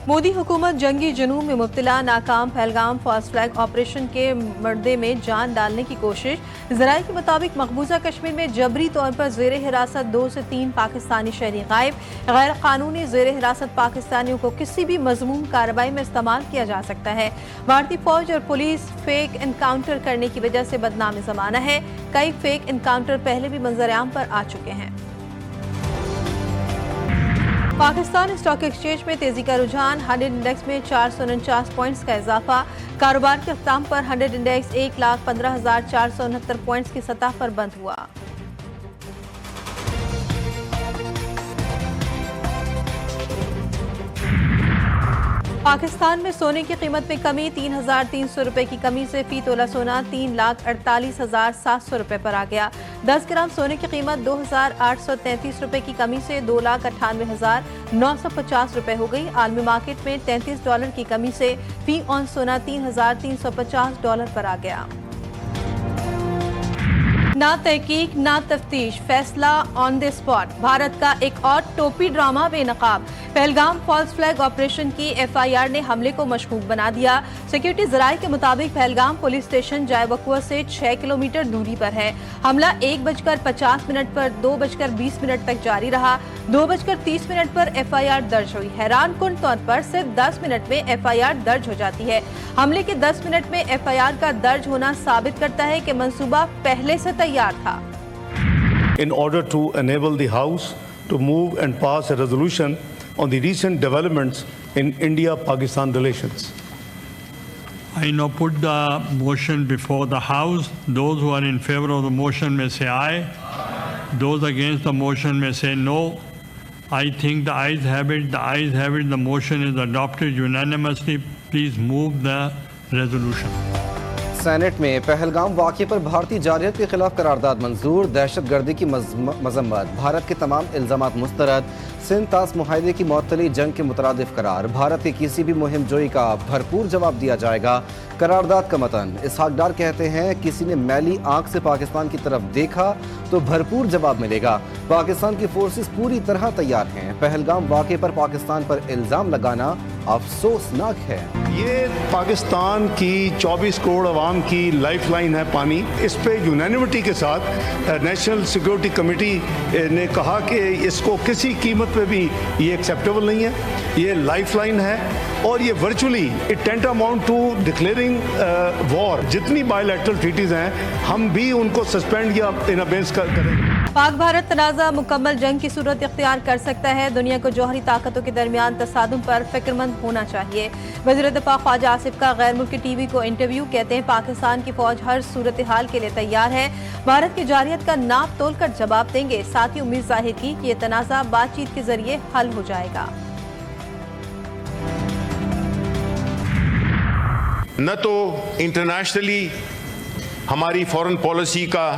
मोदी हुकूमत जंगी जुनून में मुब्तला नाकाम पहलगाम फॉल्स फ्लैग ऑपरेशन के मर्दे में जान डालने की कोशिश। ज़राए के मुताबिक मकबूजा कश्मीर में जबरी तौर पर ज़ेर हिरासत 2 से 3 पाकिस्तानी शहरी गायब। गैर कानूनी ज़ेर हिरासत पाकिस्तानियों को किसी भी मज़मूम कार्रवाई में इस्तेमाल किया जा सकता है। भारतीय फौज और पुलिस फेक इनकाउंटर करने की वजह से बदनाम ज़माना है। कई फेक इनकाउंटर पहले भी मंजर-ए-आम पर आ चुके हैं। पाकिस्तान स्टॉक एक्सचेंज में तेजी का रुझान। 100 इंडेक्स में 449 पॉइंट्स का इजाफा। कारोबार के अख्ताम पर 100 इंडेक्स 1,15,469 पॉइंट्स की सतह पर बंद हुआ। पाकिस्तान में सोने की कीमत में कमी। 3,300 रुपए की कमी से फी तोला सोना 3,48,700 रुपए पर आ गया। 10 ग्राम सोने की कीमत 2,833 रुपए की कमी से 2,98,950 रुपए हो गई। आलमी मार्केट में $33 की कमी से फी ऑन सोना $3,350 पर आ गया। ना तहकीक ना तफ्तीश, फैसला ऑन द स्पॉट। भारत का एक और टोपी ड्रामा बेनकाब। पहलगाम फॉल्स फ्लैग ऑपरेशन की FIR ने हमले को मशकूक बना दिया। सिक्योरिटी ज़राए के मुताबिक पहलगाम पुलिस स्टेशन जायबकुआ से 6 किलोमीटर दूरी पर है। हमला 1:50 पर 2:20 तक जारी रहा। 2:30 पर FIR दर्ज हुई। हैरान कुन तौर पर सिर्फ 10 मिनट में FIR दर्ज हो जाती है। हमले के 10 मिनट में FIR का दर्ज होना साबित करता है कि मंसूबा पहले से तैयार था। In order to enable the House to move and pass a resolution on the recent developments in India-Pakistan relations. I now put the motion before the House. Those who are in favor of the motion may say aye. Those against the motion may say no. I think the ayes have it. The ayes have it. The motion is adopted unanimously. Please move the resolution. Senate में पहलगाम वाक़े पर भारतीय जारहियत के खिलाफ करारदाद मंजूर। दहशतगर्दी की मजम्मत, भारत के तमाम इल्ज़ामात मुस्तरद। सिंध तास मुआहदे की मुअत्तली जंग के मुतरादिफ करार। भारत की किसी भी मुहिम जोई का भरपूर जवाब दिया जाएगा। करारदाद का मतन। इसहाक डार कहते हैं किसी ने मैली आंख से पाकिस्तान की तरफ देखा तो भरपूर जवाब मिलेगा। पाकिस्तान की फोर्सेस पूरी तरह तैयार हैं। पहलगाम वाक़े पर पाकिस्तान पर इल्ज़ाम लगाना अफसोसनाक है। ये पाकिस्तान की 24 करोड़ अवाम की लाइफ लाइन है पानी। इस पे यूनानिमिटी के साथ नेशनल सिक्योरिटी कमेटी ने कहा कि इसको किसी कीमत पे भी ये एक्सेप्टेबल नहीं है। ये लाइफ लाइन है और ये virtually it tantamount to declaring war. जितनी बायलैटरल ट्रीटीज हैं हम भी उनको सस्पेंड या इन अबेंस करेंगे। पाक भारत तनाज़ा मुकम्मल जंग की सूरत इख्तियार कर सकता है। दुनिया को जौहरी ताकतों के दरमियान तसादुम पर फिक्रमंद होना चाहिए। वज़ीर दिफा ख्वाजा आसिफ का गैर मुल्की TV को इंटरव्यू। कहते हैं पाकिस्तान की फौज हर सूरत हाल के लिए तैयार है। भारत की जारहियत का नाप तोल कर जवाब देंगे। साथ ही उम्मीद जाहिर की कि ये तनाज़ा बातचीत के जरिए हल हो जाएगा। न तो इंटरनेशनली हमारी फॉरेन पॉलिसी का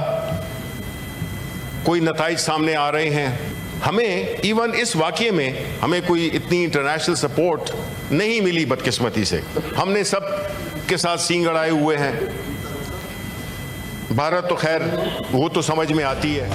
कोई नताइज सामने आ रहे हैं। हमें इवन इस वाक़ये में हमें कोई इतनी इंटरनेशनल सपोर्ट नहीं मिली बदकिस्मती से। हमने सब के साथ सींग अड़ाए हुए हैं। भारत तो खैर वो तो समझ में आती है।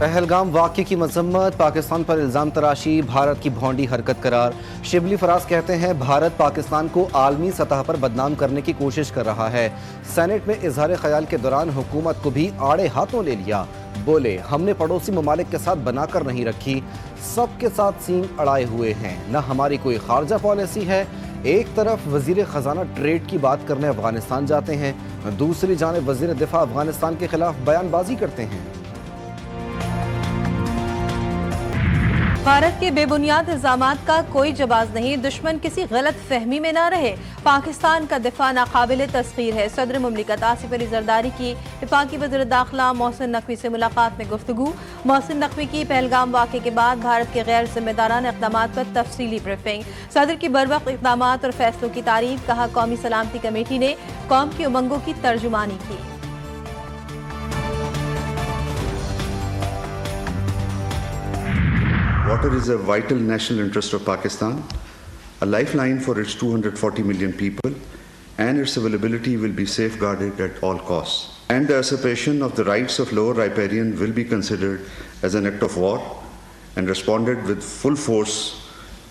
पहलगाम वाक़े की मजम्मत, पाकिस्तान पर इल्ज़ाम तराशी भारत की भौंडी हरकत करार। शिबली फराज कहते हैं भारत पाकिस्तान को आलमी सतह पर बदनाम करने की कोशिश कर रहा है। सेनेट में इजहार ख्याल के दौरान हुकूमत को भी आड़े हाथों ले लिया। बोले हमने पड़ोसी ममालिक के साथ बनाकर नहीं रखी, सबके साथ सींग अड़ाए हुए हैं। न हमारी कोई खारजा पॉलिसी है। एक तरफ वजीर खजाना ट्रेड की बात करने अफगानिस्तान जाते हैं, दूसरी जानिब वजीर दिफा अफगानिस्तान के खिलाफ बयानबाजी करते हैं। भारत के बेबुनियाद इल्जामात का कोई जवाब नहीं। दुश्मन किसी गलत फहमी में ना रहे। पाकिस्तान का दिफा नाकाबिल तस्खीर है। सदर मुमलिकत आसिफ अली जरदारी की वफाकी वज़ीर दाखिला मोहसिन नकवी से मुलाकात में गुफ्तगू। मोहसिन नकवी की पहलगाम वाक़े के बाद भारत के गैर जिम्मेदाराना इक़दामात पर तफसीली ब्रीफिंग। सदर की बरवक्त इक़दामात और फैसलों की तारीफ। कहा कौमी सलामती कमेटी ने कौम की उमंगों की तर्जुमानी की। Water is a vital national interest of Pakistan, a lifeline for its 240 million people, and its availability will be safeguarded at all costs. And the usurpation of the rights of Lower Riparian will be considered as an act of war and responded with full force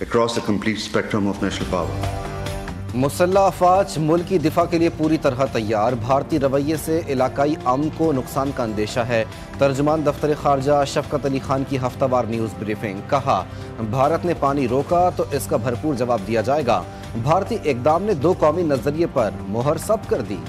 across the complete spectrum of national power. मुसल्लह अफवाज मुल्क की दिफा के लिए पूरी तरह तैयार। भारतीय रवैये से इलाकाई अमन को नुकसान का अंदेशा है। तर्जुमान दफ्तर खारजा शफकत अली खान की हफ्तावार न्यूज़ ब्रीफिंग। कहा, भारत ने पानी रोका तो इसका भरपूर जवाब दिया जाएगा। भारतीय इकदाम ने दो कौमी नजरिए पर मोहर सब कर दी।